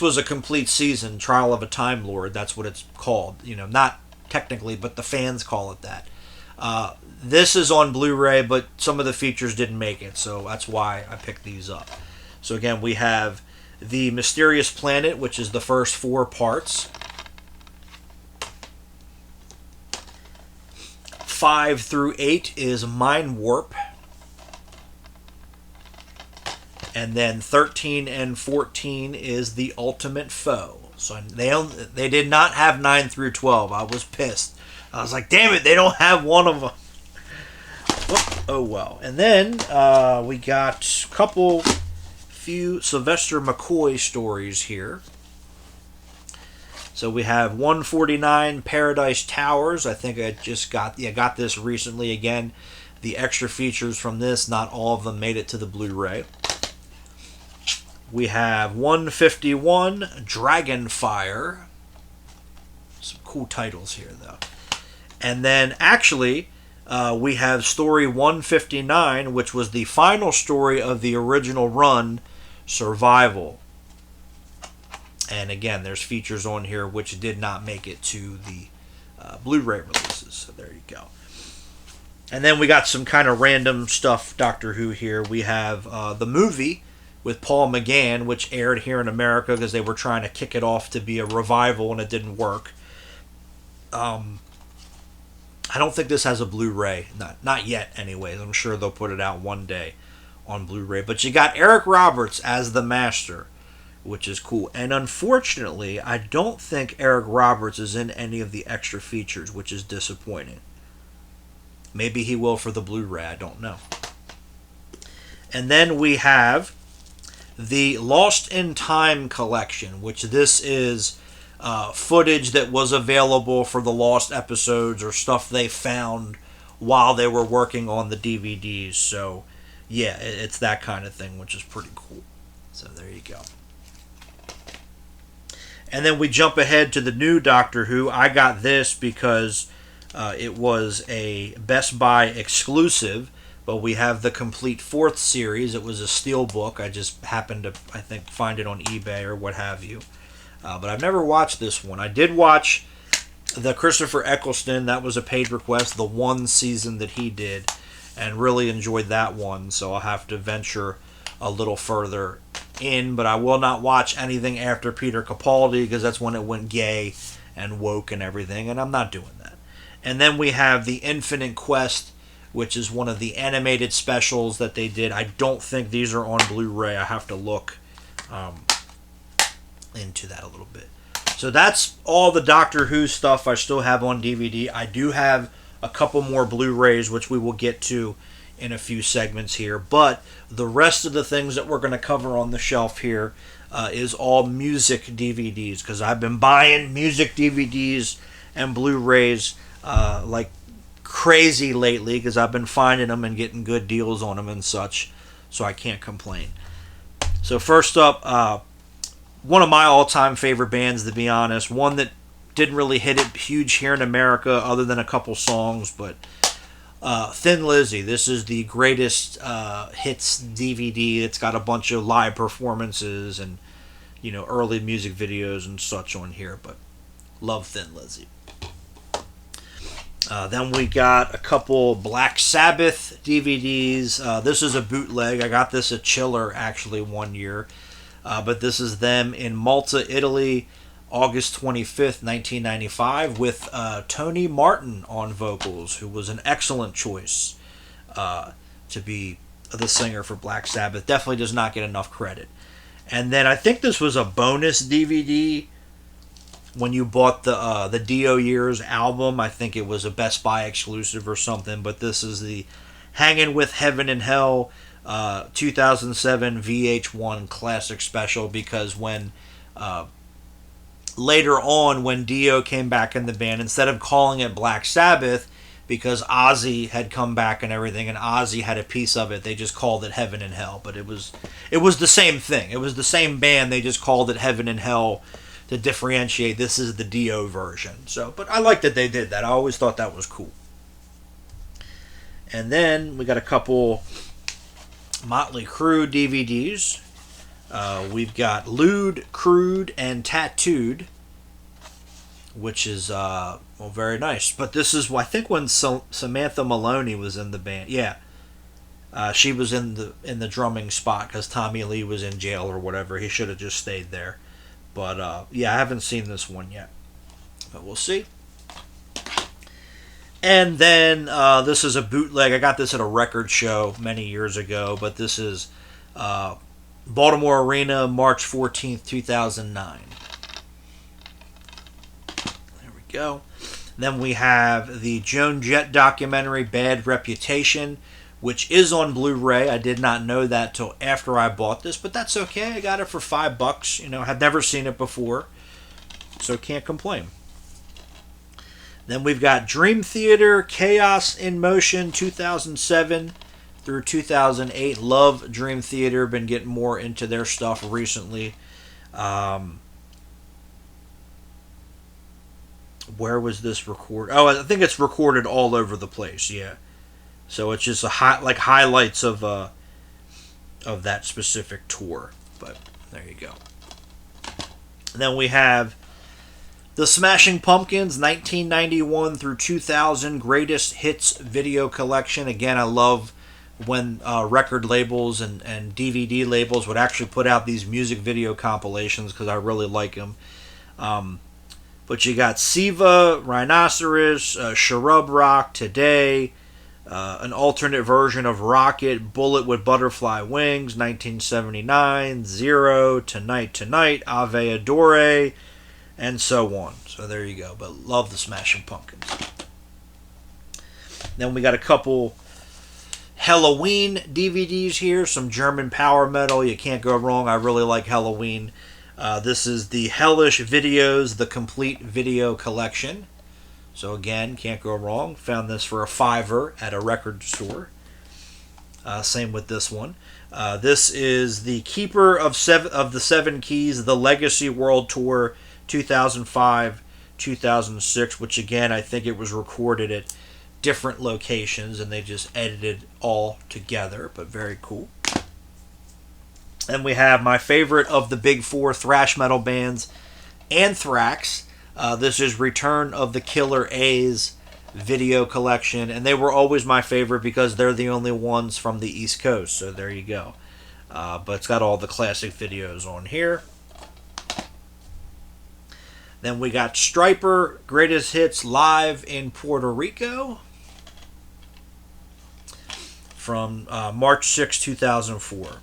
was a complete season, Trial of a Time Lord. That's what it's called. You know, not technically, but the fans call it that. This is on Blu-ray, but some of the features didn't make it, so that's why I picked these up. So again, we have The Mysterious Planet, which is the first 4 parts. 5 through 8 is Mind Warp. And then 13 and 14 is The Ultimate Foe. So they did not have 9 through 12. I was pissed. I was like, damn it, they don't have one of them. Oh well. And then we got a few Sylvester McCoy stories here. So we have 149 Paradise Towers. I think I just got this recently again. The extra features from this, not all of them made it to the Blu-ray. We have 151 Dragonfire. Some cool titles here though. And then actually we have story 159, which was the final story of the original run, Survival. And again, there's features on here which did not make it to the Blu-ray releases. So there you go. And then we got some kind of random stuff, Doctor Who here. We have the movie with Paul McGann, which aired here in America because they were trying to kick it off to be a revival and it didn't work. I don't think this has a Blu-ray. Not yet, anyways. I'm sure they'll put it out one day on Blu-ray. But you got Eric Roberts as the Master, which is cool. And unfortunately, I don't think Eric Roberts is in any of the extra features, which is disappointing. Maybe he will for the Blu-ray, I don't know. And then we have the Lost in Time collection, which this is footage that was available for the lost episodes or stuff they found while they were working on the DVDs. So, yeah, it's that kind of thing, which is pretty cool. So there you go. And then we jump ahead to the new Doctor Who. I got this because It was a Best Buy exclusive, but we have the complete fourth series. It was a steel book. I just happened to, I think, find it on eBay or what have you. But I've never watched this one. I did watch the Christopher Eccleston. That was a paid request, the one season that he did, and really enjoyed that one. So I'll have to venture a little further in, but I will not watch anything after Peter Capaldi because that's when it went gay and woke and everything, and I'm not doing that. And then we have the Infinite Quest, which is one of the animated specials that they did. I don't think these are on Blu-ray. I have to look into that a little bit. So that's all the Doctor Who stuff I still have on DVD. I do have a couple more Blu-rays, which we will get to in a few segments here. But the rest of the things that we're going to cover on the shelf here is all music DVDs, because I've been buying music DVDs and Blu-rays like crazy lately, because I've been finding them and getting good deals on them and such, so I can't complain. So first up, one of my all-time favorite bands, to be honest, one that didn't really hit it huge here in America other than a couple songs, but Thin Lizzy. This is the greatest hits DVD. It's got a bunch of live performances and, you know, early music videos and such on here, but love Thin Lizzy. Then we got a couple Black Sabbath DVDs. This is a bootleg. I got this at Chiller actually one year. But this is them in Malta, Italy, August 25th, 1995, with Tony Martin on vocals, who was an excellent choice to be the singer for Black Sabbath. Definitely does not get enough credit. And then I think this was a bonus DVD when you bought the Dio Years album. I think it was a Best Buy exclusive or something, but this is the Hanging with Heaven and Hell 2007 VH1 Classic Special, because when later on when Dio came back in the band, instead of calling it Black Sabbath, because Ozzy had come back and everything and Ozzy had a piece of it, they just called it Heaven and Hell. But it was the same thing. It was the same band. They just called it Heaven and Hell to differentiate. This is the Dio version. So, but I like that they did that. I always thought that was cool. And then we got a couple Motley Crue DVDs. We've got Lewd, Crude, and Tattooed, which is very nice. But this is, I think, when Samantha Maloney was in the band. Yeah, she was in the drumming spot because Tommy Lee was in jail or whatever. He should have just stayed there. But yeah, I haven't seen this one yet, but we'll see. And then this is a bootleg. I got this at a record show many years ago, but this is Baltimore Arena, March 14th, 2009. There we go. Then we have the Joan Jett documentary, Bad Reputation, which is on Blu-ray. I did not know that till after I bought this, but that's okay. I got it for $5. You know, had never seen it before, so can't complain. Then we've got Dream Theater, Chaos in Motion, 2007 through 2008. Love Dream Theater. Been getting more into their stuff recently. Where was this recorded? Oh, I think it's recorded all over the place. Yeah. So it's just highlights of that specific tour. But there you go. And then we have the Smashing Pumpkins, 1991 through 2000 Greatest Hits Video Collection. Again, I love when record labels and DVD labels would actually put out these music video compilations, because I really like them. But you got Siva, Rhinoceros, Shrub Rock, Today, an alternate version of Rocket, Bullet with Butterfly Wings, 1979, Zero, Tonight, Ave Adore, and so on. So there you go. But love the Smashing Pumpkins. Then we got a couple Halloween DVDs here. Some German power metal. You can't go wrong. I really like Halloween. This is the Hellish Videos, the complete video collection. So again, can't go wrong. Found this for $5 at a record store. Same with this one. This is the Keeper of the Seven Keys, the Legacy World Tour, 2005 2006, which again, I think it was recorded at different locations and they just edited all together, but very cool. And we have my favorite of the big four thrash metal bands, Anthrax. This is Return of the Killer A's video collection, and they were always my favorite because they're the only ones from the East Coast, so there you go. But it's got all the classic videos on here. Then we got Stryper, Greatest Hits Live in Puerto Rico from March 6, 2004. So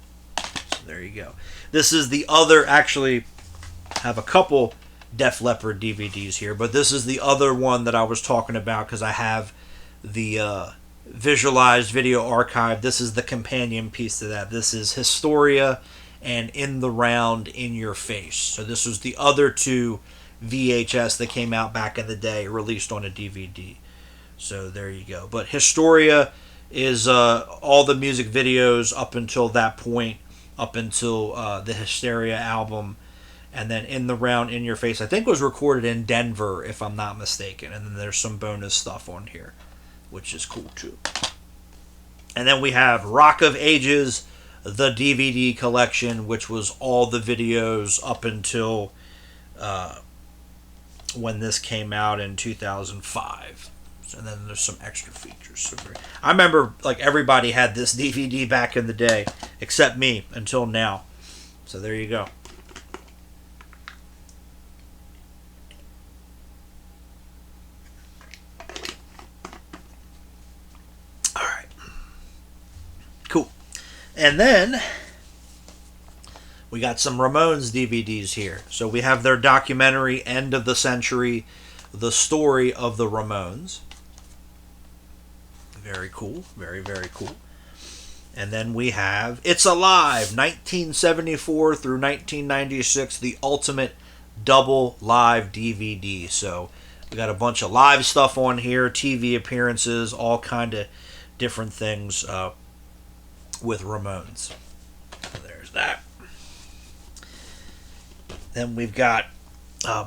there you go. This is the other, actually, I have a couple Def Leppard DVDs here, but this is the other one that I was talking about because I have the visualized video archive. This is the companion piece to that. This is Historia and In the Round, In Your Face. So this was the other two VHS that came out back in the day, released on a DVD. So there you go. But Historia is all the music videos up until that point, up until the Hysteria album. And then In the Round, In Your Face, I think was recorded in Denver, if I'm not mistaken. And then there's some bonus stuff on here, which is cool too. And then we have Rock of Ages, the DVD collection, which was all the videos up until when this came out in 2005. And then there's some extra features. So I remember like everybody had this DVD back in the day, except me, until now. So there you go. Alright. Cool. And then we got some Ramones DVDs here. So we have their documentary, End of the Century, The Story of the Ramones. Very cool. Very, very cool. And then we have It's Alive, 1974 through 1996, the ultimate double live DVD. So we got a bunch of live stuff on here, TV appearances, all kind of different things with Ramones. So there's that. Then we've got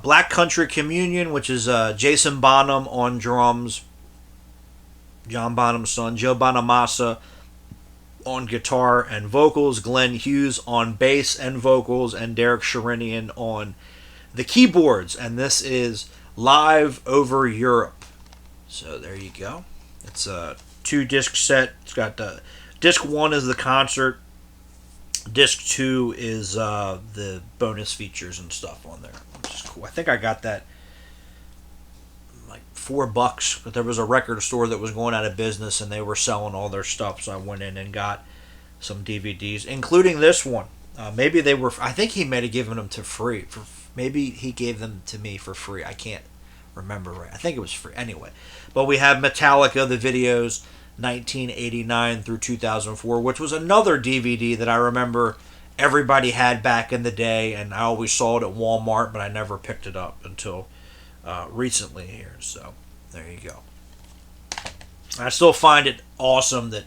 Black Country Communion, which is Jason Bonham on drums, John Bonham's son, Joe Bonamassa on guitar and vocals, Glenn Hughes on bass and vocals, and Derek Sherinian on the keyboards. And this is Live Over Europe. So there you go. It's a 2-disc set. It's got disc 1 is the concert. Disc 2 is the bonus features and stuff on there, which is cool. I think I got that like $4, but there was a record store that was going out of business and they were selling all their stuff, so I went in and got some DVDs, including this one. Maybe they were, I think he may have given them to free. Maybe he gave them to me for free. I can't remember right. I think it was free. Anyway, but we have Metallica, the videos, 1989 through 2004, which was another DVD that I remember everybody had back in the day, and I always saw it at Walmart, but I never picked it up until recently here. So there you go. I still find it awesome that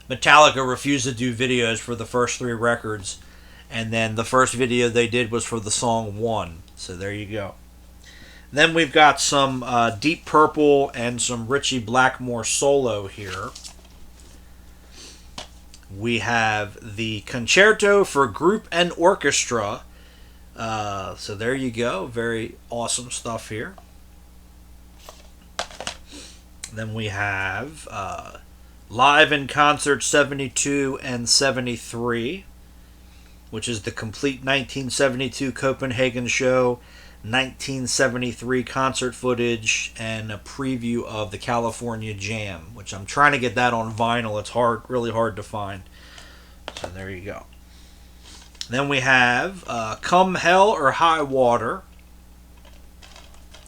Metallica refused to do videos for the first 3 records, and then the first video they did was for the song One. So there you go. Then we've got some Deep Purple and some Ritchie Blackmore solo here. We have the Concerto for Group and Orchestra. So there you go. Very awesome stuff here. Then we have Live in Concert 72 and 73, which is the complete 1972 Copenhagen show, 1973 concert footage, and a preview of the California Jam, which I'm trying to get that on vinyl. It's really hard to find. So there you go. Then we have Come Hell or High Water,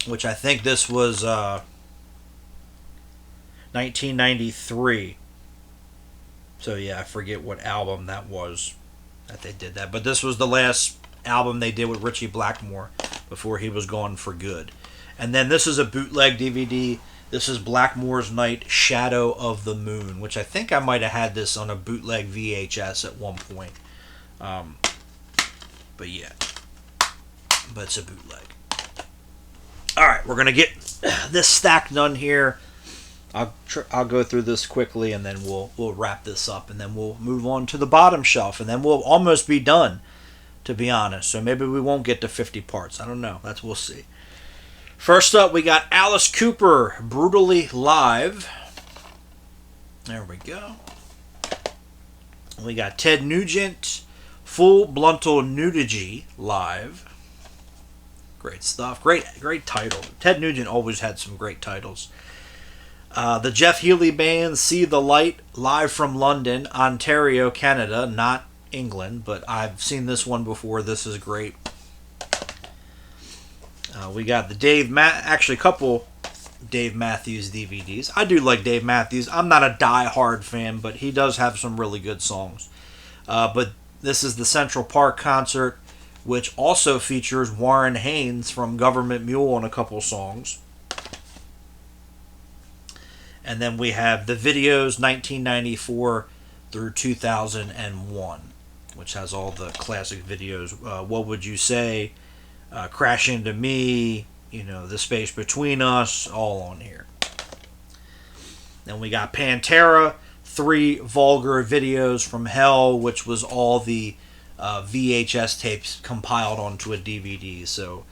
which I think this was 1993. So yeah, I forget what album that was that they did that. But this was the last album they did with Ritchie Blackmore before he was gone for good. And then this is a bootleg DVD. This is Blackmore's Night, Shadow of the Moon, which I think I might have had this on a bootleg VHS at one point. But yeah. But it's a bootleg. All right, we're gonna get this stack done here. I'll go through this quickly, and then we'll wrap this up, and then we'll move on to the bottom shelf, and then we'll almost be done, to be honest. So maybe we won't get to 50 parts. I don't know. We'll see. First up, we got Alice Cooper, Brutally Live. There we go. We got Ted Nugent, Full Bluntal Nudity Live. Great stuff. Great title. Ted Nugent always had some great titles. The Jeff Healey Band, See the Light, live from London, Ontario, Canada, not England, but I've seen this one before. This is great. We got the actually a couple Dave Matthews DVDs. I do like Dave Matthews. I'm not a die-hard fan, but he does have some really good songs. But this is the Central Park concert, which also features Warren Haynes from Government Mule on a couple songs. And then we have the videos 1994 through 2001, which has all the classic videos. What Would You Say? Crash Into Me, The Space Between Us, all on here. Then we got Pantera, 3 Vulgar Videos from Hell, which was all the VHS tapes compiled onto a DVD. So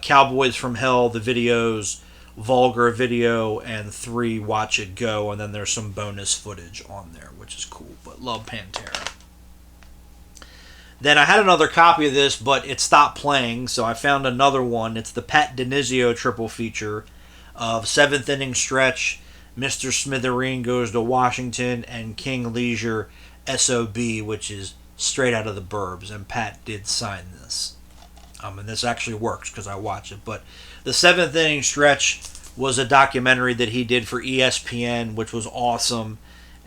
Cowboys from Hell, the videos, Vulgar Video, and 3 Watch It Go, and then there's some bonus footage on there, which is cool, but love Pantera. Then I had another copy of this, but it stopped playing, so I found another one. It's the Pat DiNizio triple feature of 7th Inning Stretch, Mr. Smithereen Goes to Washington, and King Leisure S.O.B., which is straight out of the Burbs, and Pat did sign this. And this actually works because I watch it. But the 7th Inning Stretch was a documentary that he did for ESPN, which was awesome.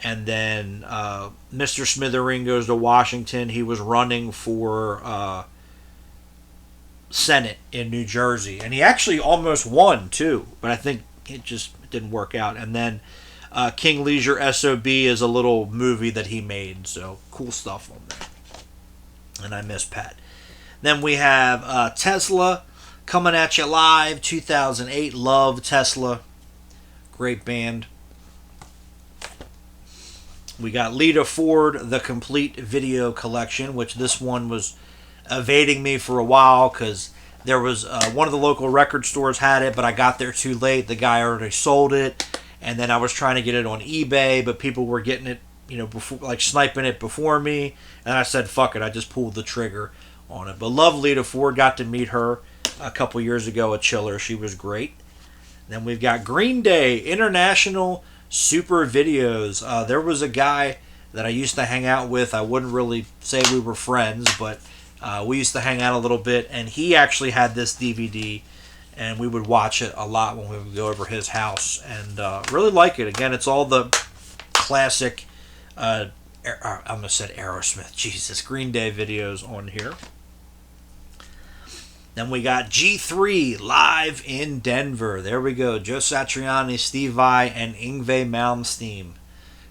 And then Mr. Smithereen Goes to Washington. He was running for Senate in New Jersey. And he actually almost won, too. But I think it just didn't work out. And then King Leisure S.O.B. is a little movie that he made. So cool stuff on there. And I miss Pat. Then we have Tesla coming at you live, 2008. Love Tesla. Great band. We got Lita Ford, the complete video collection, which this one was evading me for a while because there was one of the local record stores had it, but I got there too late. The guy already sold it, and then I was trying to get it on eBay, but people were getting it, before, like sniping it before me, and I said, fuck it, I just pulled the trigger on it. But love Lita Ford, got to meet her a couple years ago at Chiller. She was great. Then we've got Green Day, International Super Videos. There was a guy that I used to hang out with. I wouldn't really say we were friends, but we used to hang out a little bit, and he actually had this DVD, and we would watch it a lot when we would go over his house, and really like it. Again, it's all the classic, I almost said Aerosmith, Jesus, Green Day videos on here. Then we got G3 live in Denver. There we go. Joe Satriani, Steve Vai, and Yngwie Malmsteen.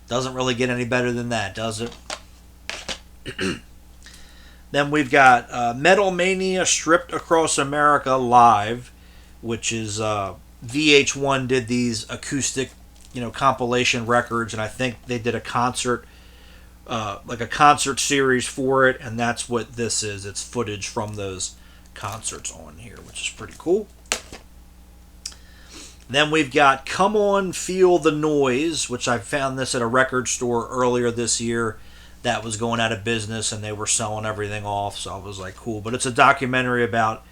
Doesn't really get any better than that, does it? Then we've got Metal Mania Stripped Across America live, which is VH1 did these acoustic, compilation records, and I think they did a concert, like a concert series for it, and that's what this is. It's footage from those concerts on here, which is pretty cool. Then we've got Come On Feel the Noise, which I found this at a record store earlier this year that was going out of business, and they were selling everything off, so I was like, cool. But it's a documentary about,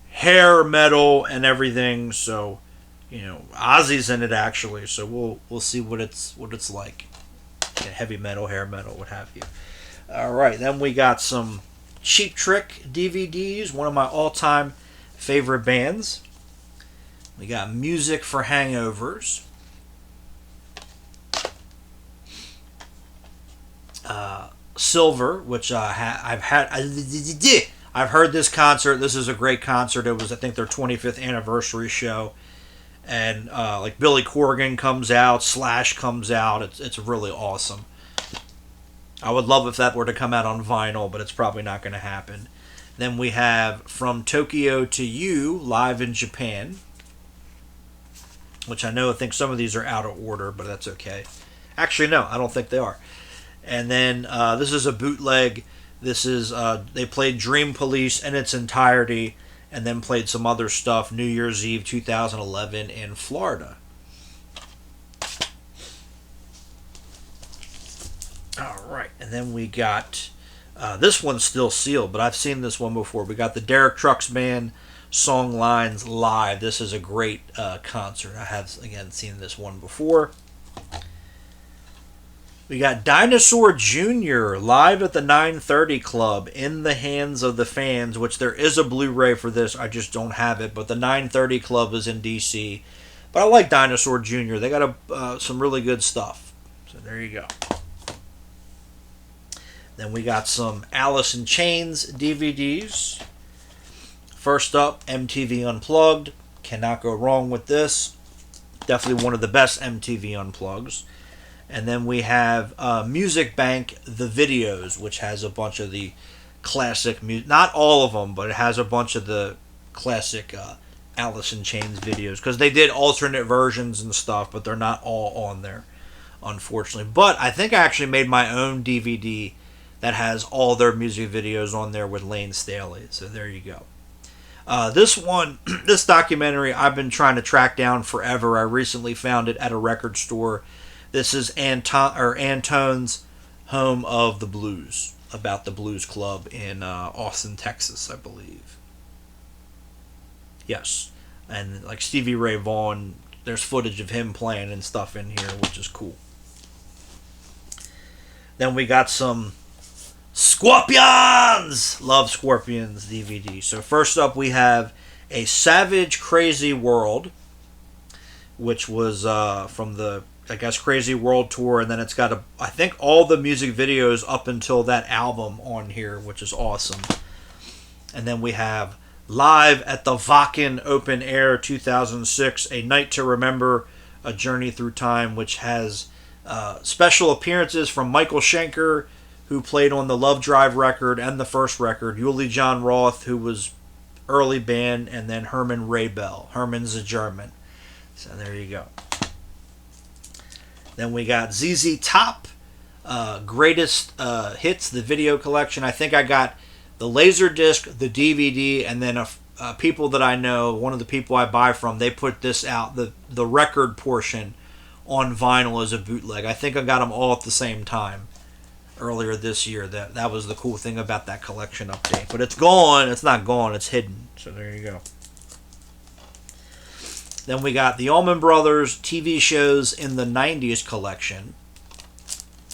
hair metal and everything, so, Ozzy's in it actually, so we'll see what it's like. Heavy metal, hair metal, what have you. Alright, then we got some Cheap Trick DVDs, one of my all-time favorite bands. We got Music for Hangovers. Silver, which I've heard this concert. This is a great concert. It was, I think, their 25th anniversary show, and like Billy Corgan comes out, Slash comes out. It's really awesome. I would love if that were to come out on vinyl, but it's probably not going to happen. Then we have From Tokyo to You, live in Japan, which I think some of these are out of order, but that's okay. Actually, no, I don't think they are. And then this is a bootleg. This is they played Dream Police in its entirety, and then played some other stuff. New Year's Eve 2011 in Florida. All right, and then we got this one's still sealed, but I've seen this one before. We got the Derek Trucks Band Song Lines Live. This is a great concert. I have, again, seen this one before. We got Dinosaur Jr. live at the 930 Club, In the Hands of the Fans, which there is a Blu-ray for this. I just don't have it, but the 930 Club is in D.C. But I like Dinosaur Jr. They got some really good stuff. So there you go. Then we got some Alice in Chains DVDs. First up, MTV Unplugged. Cannot go wrong with this. Definitely one of the best MTV Unplugs. And then we have Music Bank, The Videos, which has a bunch of the classic music. Not all of them, but it has a bunch of the classic Alice in Chains videos. Because they did alternate versions and stuff, but they're not all on there, unfortunately. But I think I actually made my own DVD that has all their music videos on there with Lane Staley. So there you go. This documentary, I've been trying to track down forever. I recently found it at a record store. This is Antone's Home of the Blues, about the Blues Club in Austin, Texas, I believe. Yes. And like Stevie Ray Vaughan, there's footage of him playing and stuff in here, which is cool. Then we got some Scorpions! Love Scorpions DVD. So first up we have A Savage Crazy World, which was from the, I guess, Crazy World Tour, and then it's got I think all the music videos up until that album on here, which is awesome. And then we have Live at the Wacken Open Air 2006, A Night to Remember, A Journey Through Time, which has special appearances from Michael Schenker, who played on the Love Drive record and the first record, Yuli John Roth, who was early band, and then Herman Raybell. Herman's a German. So there you go. Then we got ZZ Top, Greatest Hits, the video collection. I think I got the Laserdisc, the DVD, and then people that I know, one of the people I buy from, they put this out, the record portion, on vinyl as a bootleg. I think I got them all at the same time earlier this year. That was the cool thing about that collection update. But it's gone. It's not gone. It's hidden. So there you go. Then we got the Allman Brothers TV shows in the 90s collection.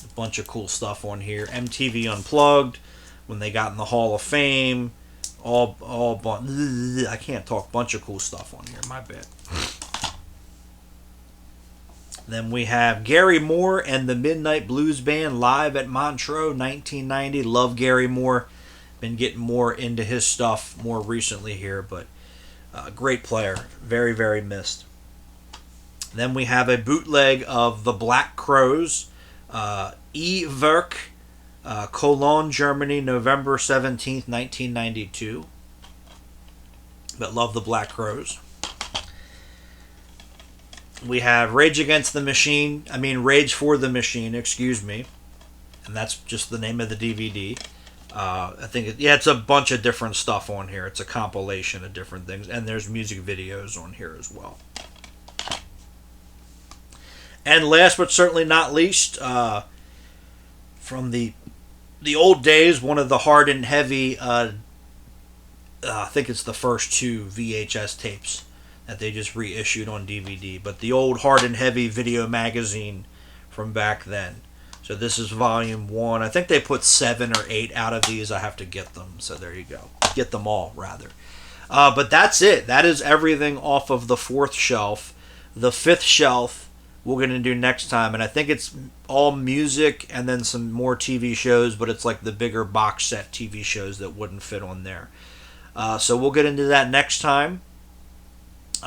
A bunch of cool stuff on here. MTV Unplugged, when they got in the Hall of Fame. I can't talk. Bunch of cool stuff on here. My bad. Then we have Gary Moore and the Midnight Blues Band live at Montreux, 1990. Love Gary Moore. Been getting more into his stuff more recently here, but great player. Very, very missed. Then we have a bootleg of the Black Crowes, E-Werk, Cologne, Germany, November 17th, 1992. But love the Black Crowes. We have Rage for the Machine, excuse me. And that's just the name of the DVD. I think, it's a bunch of different stuff on here. It's a compilation of different things. And there's music videos on here as well. And last but certainly not least, from the old days, one of the Hard and Heavy, I think it's the first two VHS tapes that they just reissued on DVD. But the old Hard and Heavy video magazine from back then. So this is volume 1. I think they put 7 or 8 out of these. I have to get them. So there you go. Get them all, rather. But that's it. That is everything off of the 4th shelf. The 5th shelf we're going to do next time. And I think it's all music and then some more TV shows. But it's like the bigger box set TV shows that wouldn't fit on there. So we'll get into that next time.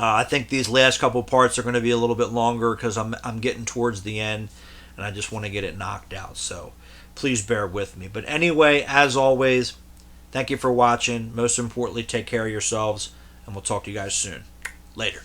I think these last couple parts are going to be a little bit longer because I'm getting towards the end and I just want to get it knocked out. So please bear with me. But anyway, as always, Thank you for watching. Most importantly, take care of yourselves, and we'll talk to you guys soon. Later.